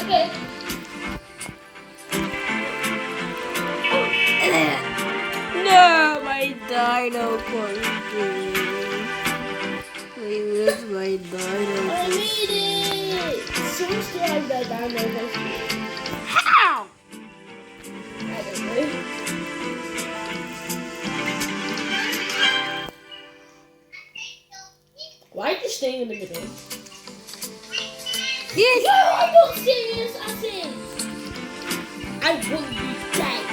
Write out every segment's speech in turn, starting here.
Okay. No, my dino costume. Where's my dino I costume? made it! Someone still has that dino costume. How? I don't know. Why are you staying in the middle? Yes. No, I'm not serious, I think. I want you dead.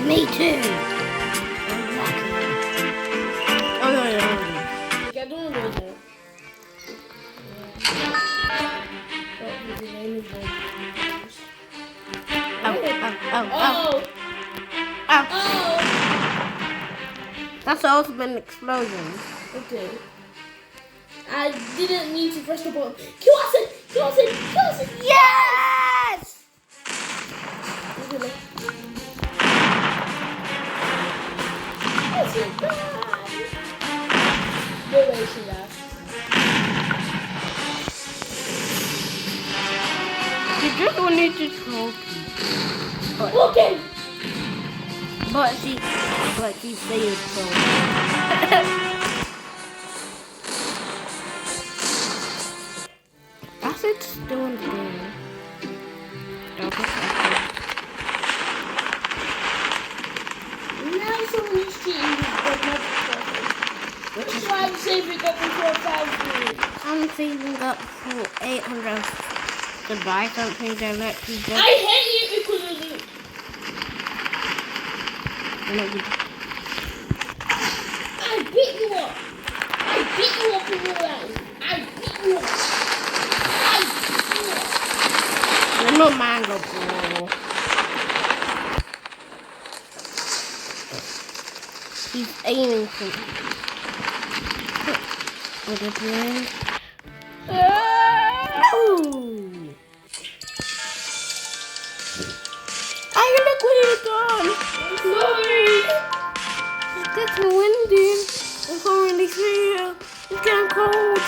Me too. Oh no, no, no. Like, I don't know that. Oh, the name is Oh. Oh, Oh. That's the ultimate explosion. okay. I didn't need to press the button. Kill us! Kill us! Kill us! Yes! Okay, look. That's it. Bye. No way she laughed. You just wanted to trophy. Okay. But she failed so. That's it still in the game. Now someone is cheating with the Which is why I'm saving up for 1,000. I'm saving up for 800 to buy something directly. I hate you because of you. I beat you up. I beat you up in real life. I beat you up. I beat you up. You're no mango bro. He's aiming for me. What is it? I look what he's done. Sorry. It's getting windy. It's already here. It's getting cold.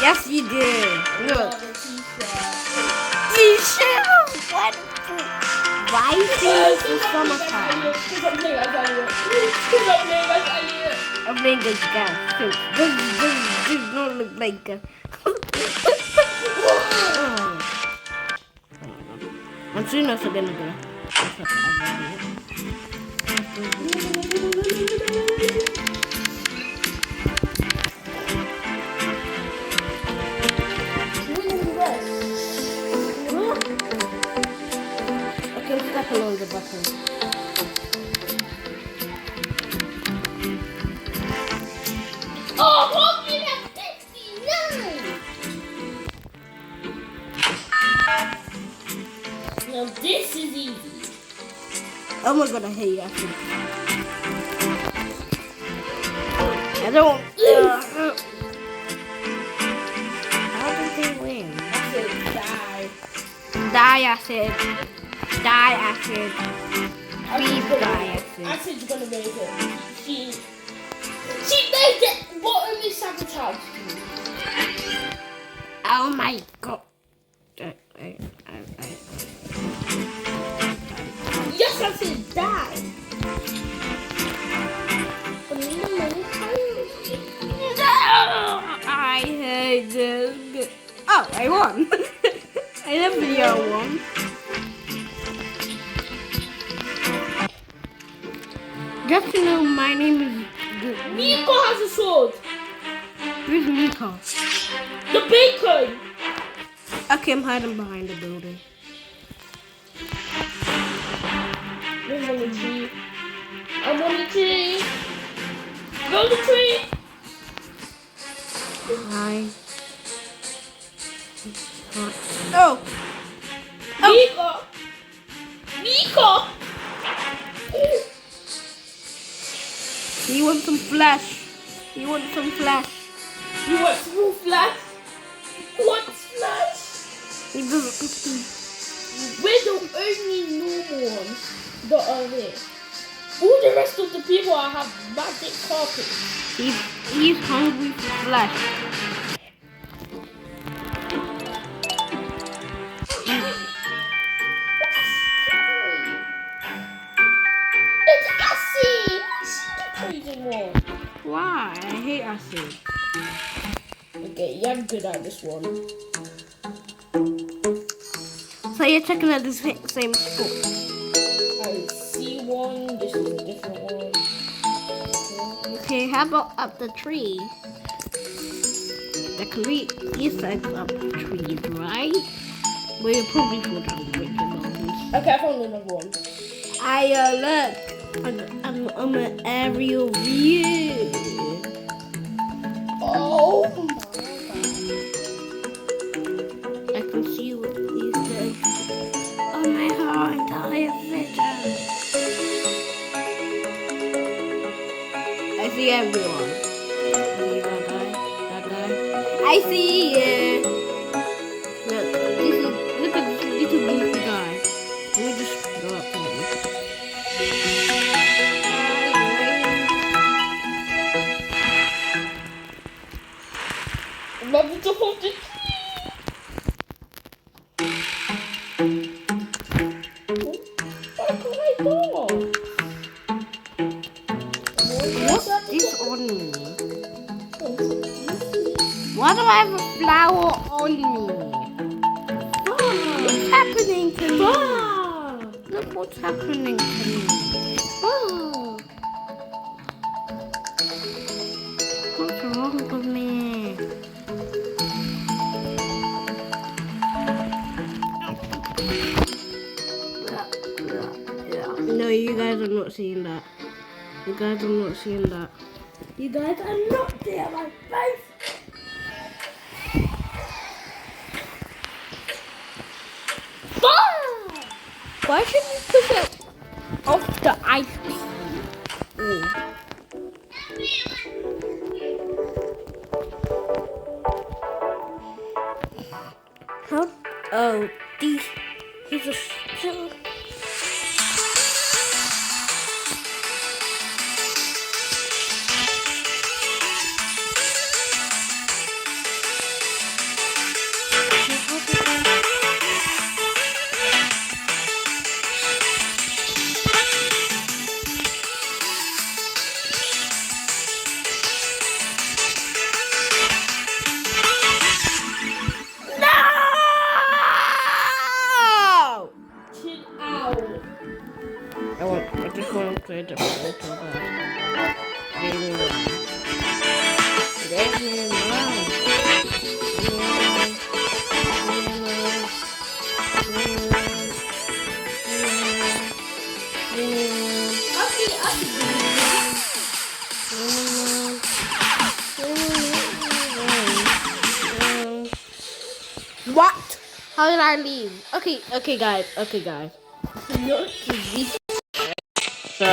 Yes, you did. Look. T-shirt. What? Why is it the summertime? I'm playing this guy. This don't look like a... I'm soon also gonna go. Okay, step along the button. Oh, hope you have 69. Now this is easy. Oh my god, I hate you actually. I don't. How did they win? I said die. Die acid. Die acid. Beef die acid. I said you're gonna make it. She made it. What are we sabotaged? Oh my god. Yes, I said die. I hate this. Oh, I won. I never won. Just to know, my name is Miko has a sword. Who's Miko? The bacon. Okay, I'm hiding behind the building. Where's on the tree? I'm on the tree. Go to the tree. Hi. Oh. Miko. Miko. He wants some flesh. He wants some flesh. You want some flash? What flash? He doesn't. We're the only normal ones that are here. All the rest of the people have magic carpets. He's hungry for flesh. It's acid! What's the crazy one? Why? I hate acid. Okay, yeah, I'm good at this one. So you're checking at the same spot. I see one, this is a different one. Okay, how about up the tree? There can be Easter eggs up the trees, right? But you probably fall down the wicked mountains. Okay, I found another one. Look. I'm on an aerial view. Oh my I can see what Easter eggs on my whole entire vision. I see everyone. See that guy? That guy? I see you. Look at this little goofy guy. Let me just go up to him. Love the top of the tree. Where can I go? What's this on me? Why do I have a flower on me? What's happening to me? Look what's happening to me. What's wrong with me? No, you guys are not seeing that. You guys are not seeing that. You guys are not seeing my face. Why should you put it off the ice cream? How? Oh, he's a still. I just want to play the photo back. Leave me alone. Leave me alone. What? How did I leave? Okay, guys. So.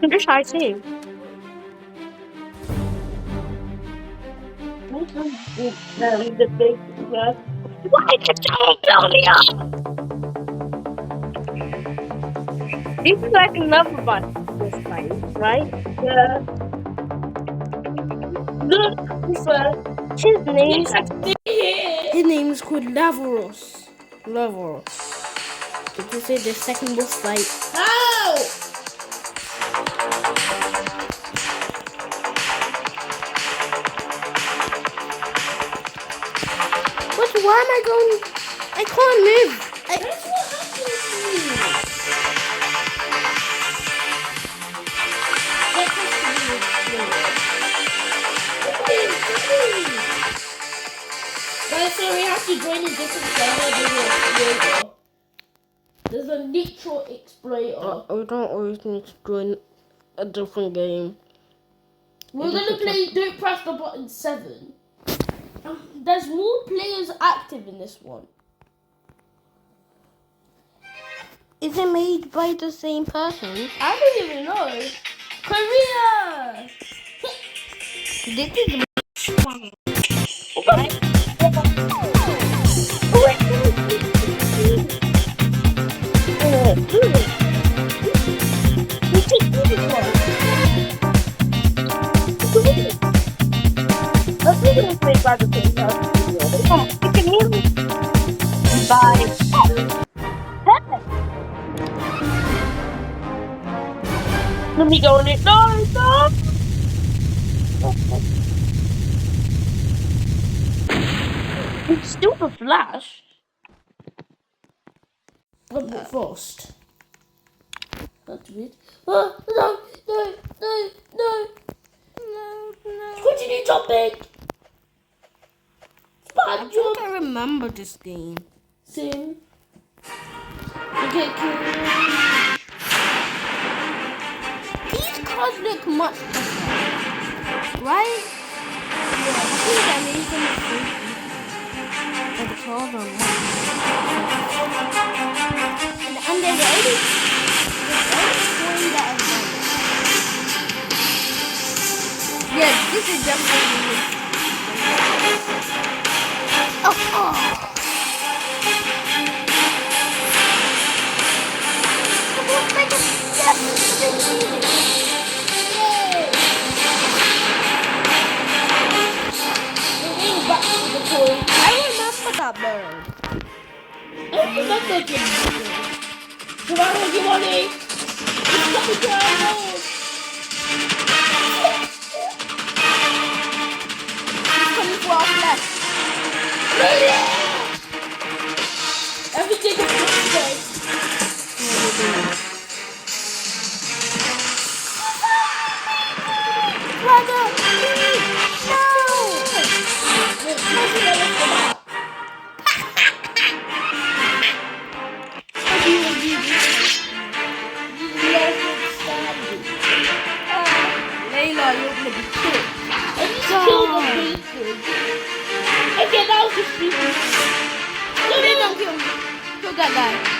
What should I say? The big yes. Why did you blow me up? This is like another bus this time, right? Yeah. Look, his name is called Lavaros. Did you say the second boss fight? Ow! What? Why am I going? I can't move. That's what happened to me. That has to be Guys, so we have to join a different server. There's a Nitro Explorer. We don't always need to join a different game. We're gonna play Don't Press the Button 7. There's more players active in this one. Is it made by the same person? I don't even know. Korea! This is the one. Let me go in it. No, no. It's stupid flash. I'm not forced. That's weird. Oh, no, no, no, no. Continue jumping. I Bad think jump. I remember this game. Same. Okay, cool. These cars look much better. Right? Yeah, I think I made them free. But the cars are much and they're the only that I've done. Yeah, this is definitely. Oh. I remember that bird. I remember this. Toronto, you want it? It's coming to our road. He's coming for our flesh. Everything is okay. Brother, please, Layla, you're gonna be killed. I just killed the people. Okay, that was just stupid. Please don't kill me. Kill that guy.